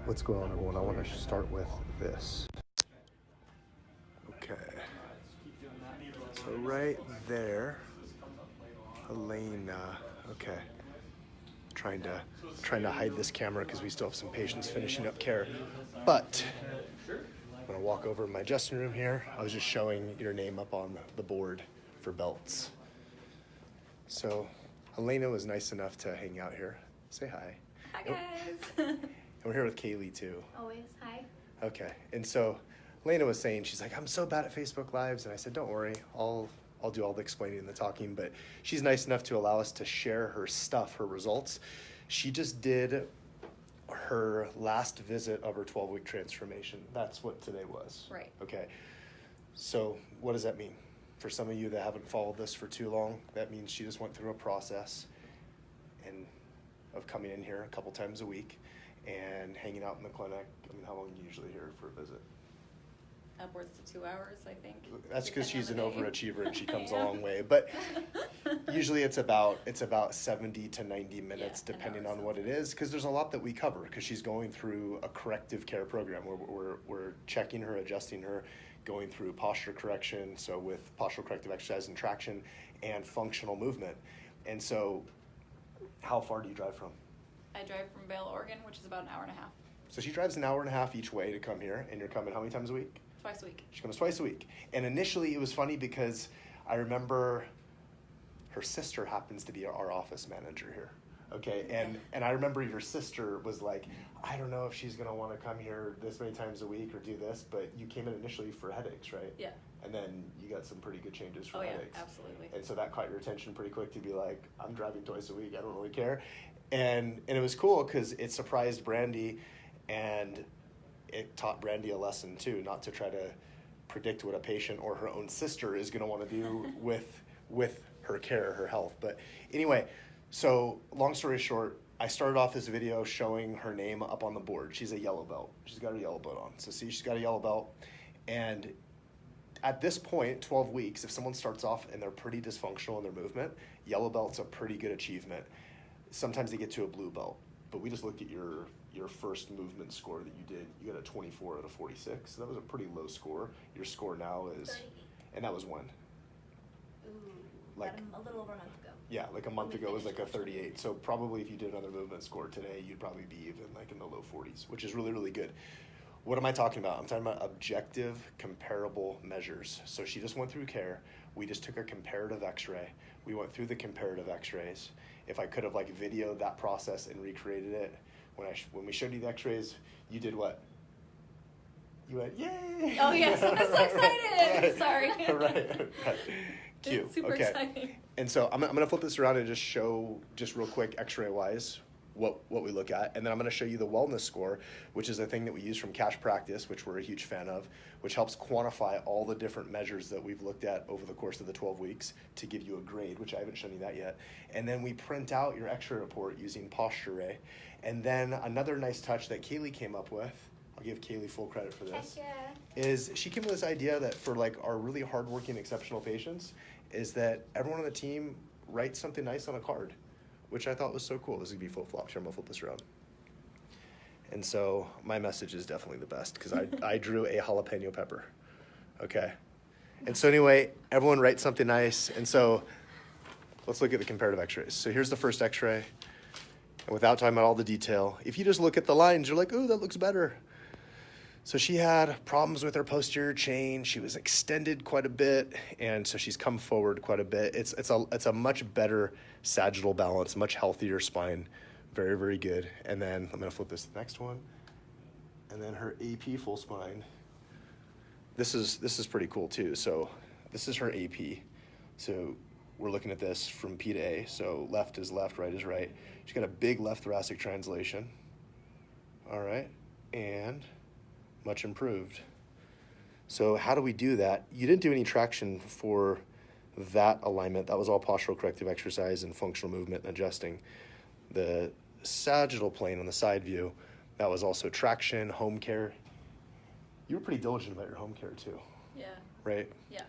What's going on, everyone? I want to start with this. Okay. So right there, Jelena. Okay. Trying to hide this camera because we still have some patients finishing up care. But I'm gonna walk over to my adjusting room here. I was just showing your name up on the board for belts. So Jelena was nice enough to hang out here. Say hi. Hi guys. And we're here with Kaylee too. Always hi. Okay. And so Jelena was saying, she's like, I'm so bad at Facebook Lives. And I said, don't worry, I'll do all the explaining and the talking. But she's nice enough to allow us to share her stuff, her results. She just did her last visit of her 12-week transformation. That's what today was. Right. Okay. So what does that mean? For some of you that haven't followed this for too long, that means she just went through a process of coming in here a couple times a week and hanging out in the clinic. I mean, how long are you usually here for a visit? Upwards to 2 hours, I think. That's because she's an overachiever and she comes a Yeah. long way. But usually it's about 70 to 90 minutes, Yeah, depending hour, on what it is, because there's a lot that we cover. Because she's going through a corrective care program where we're checking her, adjusting her, going through posture correction. So with postural corrective exercise and traction and functional movement. And so, how far do you drive from? I drive from Vail, Oregon, which is about an hour and a half. So she drives an hour and a half each way to come here, and you're coming how many times a week? Twice a week. She comes twice a week. And initially it was funny because I remember her sister happens to be our office manager here. Okay, and I remember your sister was like, I don't know if she's gonna want to come here this many times a week or do this, but you came in initially for headaches, right? Yeah. And then you got some pretty good changes for headaches. Yeah, absolutely. And so that caught your attention pretty quick to be like, I'm driving twice a week, I don't really care. And it was cool because it surprised Brandy, and it taught Brandy a lesson too, not to try to predict what a patient or her own sister is going to want to do with her care, her health. But anyway, so long story short, I started off this video showing her name up on the board. She's a yellow belt. She's got her yellow belt on. So see, she's got a yellow belt. And at this point, 12 weeks, if someone starts off and they're pretty dysfunctional in their movement, yellow belt's a pretty good achievement. Sometimes they get to a blue belt. But we just looked at your first movement score that you did. You got a 24 out of 46. So that was a pretty low score. Your score now is, 38. And that was when? Ooh, Like a little over a month ago. Yeah, like a month ago was like a 38. So probably if you did another movement score today, you'd probably be even like in the low 40s, which is really, really good. What am I talking about? I'm talking about objective, comparable measures. So she just went through care. We just took a comparative x-ray. We went through the comparative x-rays. If I could have like videoed that process and recreated it, when we showed you the x-rays, you did what? You went, yay! Oh yes, I'm so excited. Right. Sorry. right. Cute. It's super okay. exciting. And so I'm going to flip this around and just show, just real quick, x-ray wise, what we look at. And then I'm going to show you the wellness score, which is a thing that we use from Cash Practice, which we're a huge fan of, which helps quantify all the different measures that we've looked at over the course of the 12 weeks to give you a grade, which I haven't shown you that yet. And then we print out your x-ray report using Posture Ray. And then another nice touch that Kaylee came up with, I'll give Kaylee full credit for this, is she came with this idea that for like our really hardworking, exceptional patients, is that everyone on the team writes something nice on a card, which I thought was so cool. This is gonna be full flop. Here, I'm gonna flip this around. And so my message is definitely the best because I drew a jalapeno pepper. Okay. And so anyway, everyone writes something nice. And so let's look at the comparative x-rays. So here's the first x-ray. And without talking about all the detail, if you just look at the lines, you're like, oh, that looks better. So she had problems with her posterior chain. She was extended quite a bit, and so she's come forward quite a bit. It's a much better sagittal balance, much healthier spine. Very, very good. And then I'm going to flip this to the next one. And then her AP full spine. This is pretty cool too. So this is her AP. So we're looking at this from P to A. So left is left, right is right. She's got a big left thoracic translation. All right. And much improved. So how do we do that? You didn't do any traction for that alignment. That was all postural corrective exercise and functional movement and adjusting. The sagittal plane on the side view, that was also traction, home care. You were pretty diligent about your home care too. Yeah. Right? Yeah.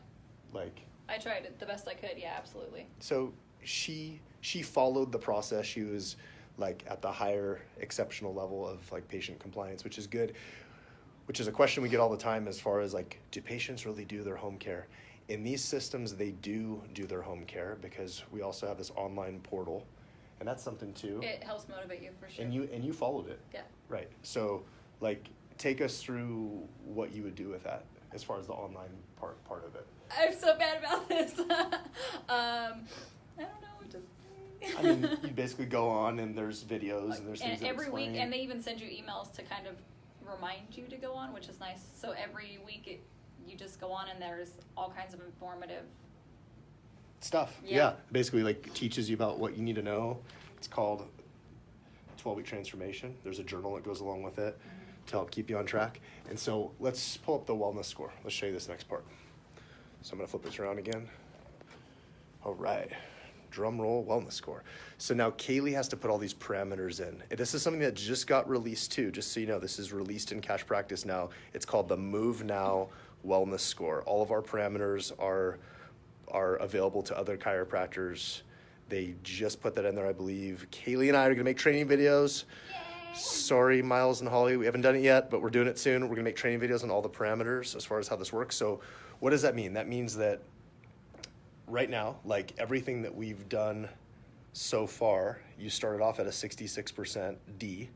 Like, I tried it the best I could. Yeah, absolutely. so she followed the process. She was like at the higher exceptional level of like patient compliance, which is good, which is a question we get all the time as far as like, do patients really do their home care? In these systems, they do their home care because we also have this online portal, and that's something too. It helps motivate you for sure. And you followed it. Yeah. Right. So like take us through what you would do with that as far as the online part of it. I'm so bad about this. I don't know. Just. I mean, you basically go on and there's videos and there's things that every week, explain. and they even send you emails to kind of remind you to go on, which is nice. So every week you just go on and there's all kinds of informative stuff. Yeah. Yeah. Basically like teaches you about what you need to know. It's called 12-week transformation. There's a journal that goes along with it to help keep you on track. And so let's pull up the wellness score. Let's show you this next part. So I'm going to flip this around again. All right. Drum roll, wellness score. So now Kaylee has to put all these parameters in. And this is something that just got released too. Just so you know, this is released in Cash Practice now. It's called the Move Now Wellness Score. All of our parameters are available to other chiropractors. They just put that in there, I believe. Kaylee and I are going to make training videos. Yay! Sorry, Miles and Holly, we haven't done it yet, but we're doing it soon. We're going to make training videos on all the parameters as far as how this works. So what does that mean? That means that right now, like everything that we've done so far, you started off at a 66% D.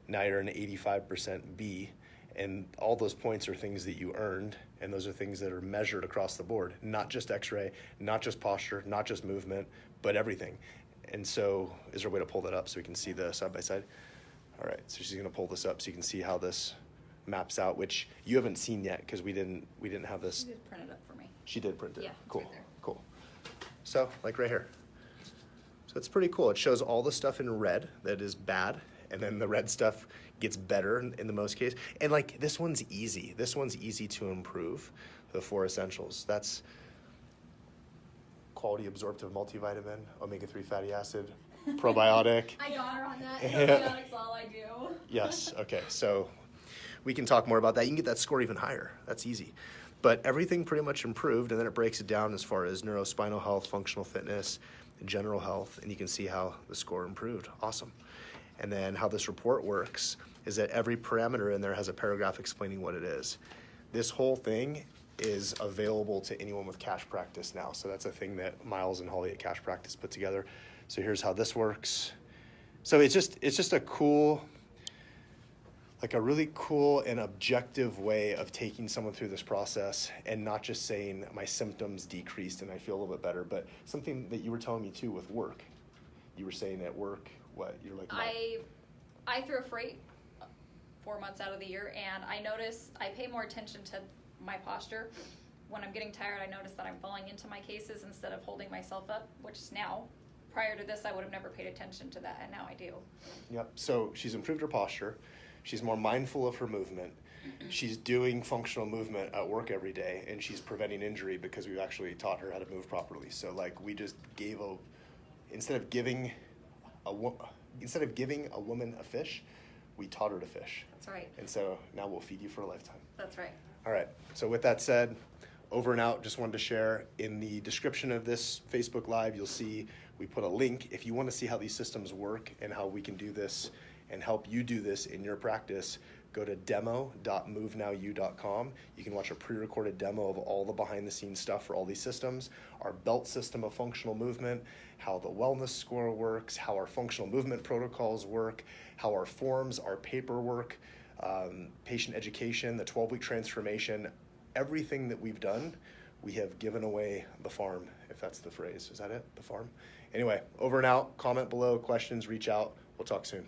Now you're an 85% B. And all those points are things that you earned, and those are things that are measured across the board, not just x-ray, not just posture, not just movement, but everything. And so is there a way to pull that up so we can see the side by side? All right, so she's gonna pull this up so you can see how this maps out, which you haven't seen yet because we didn't have this. You just print it up for me. She did print it. Yeah, it's Cool, right there. cool. So like right here. So it's pretty cool. It shows all the stuff in red that is bad, and then the red stuff gets better in the most case. And like this one's easy. This one's easy to improve. The 4 essentials. That's quality absorptive multivitamin, omega-3 fatty acid, probiotic. I got her on that. Probiotics all I do. Yes, okay, so we can talk more about that. You can get that score even higher. That's easy. But everything pretty much improved, and then it breaks it down as far as neurospinal health, functional fitness, general health, and you can see how the score improved. Awesome. And then how this report works is that every parameter in there has a paragraph explaining what it is. This whole thing is available to anyone with Cash Practice now. So that's a thing that Miles and Holly at Cash Practice put together. So here's how this works. So it's just a cool, like a really cool and objective way of taking someone through this process and not just saying my symptoms decreased and I feel a little bit better, but something that you were telling me too with work. You were saying at work, what, you're like, I threw a freight 4 months out of the year, and I notice I pay more attention to my posture. When I'm getting tired, I notice that I'm falling into my cases instead of holding myself up, which is now. Prior to this, I would have never paid attention to that, and now I do. Yep, so she's improved her posture. She's more mindful of her movement. She's doing functional movement at work every day, and she's preventing injury because we've actually taught her how to move properly. So like we just gave instead of giving a woman a fish, we taught her to fish. That's right. And so now we'll feed you for a lifetime. That's right. All right, so with that said, over and out, just wanted to share in the description of this Facebook Live, you'll see we put a link. If you want to see how these systems work and how we can do this and help you do this in your practice, go to demo.movenowyou.com. You can watch a pre-recorded demo of all the behind-the-scenes stuff for all these systems, our belt system of functional movement, how the wellness score works, how our functional movement protocols work, how our forms, our paperwork, patient education, the 12-week transformation, everything that we've done, we have given away the farm, if that's the phrase. Is that it? The farm? Anyway, over and out. Comment below, questions, reach out. We'll talk soon.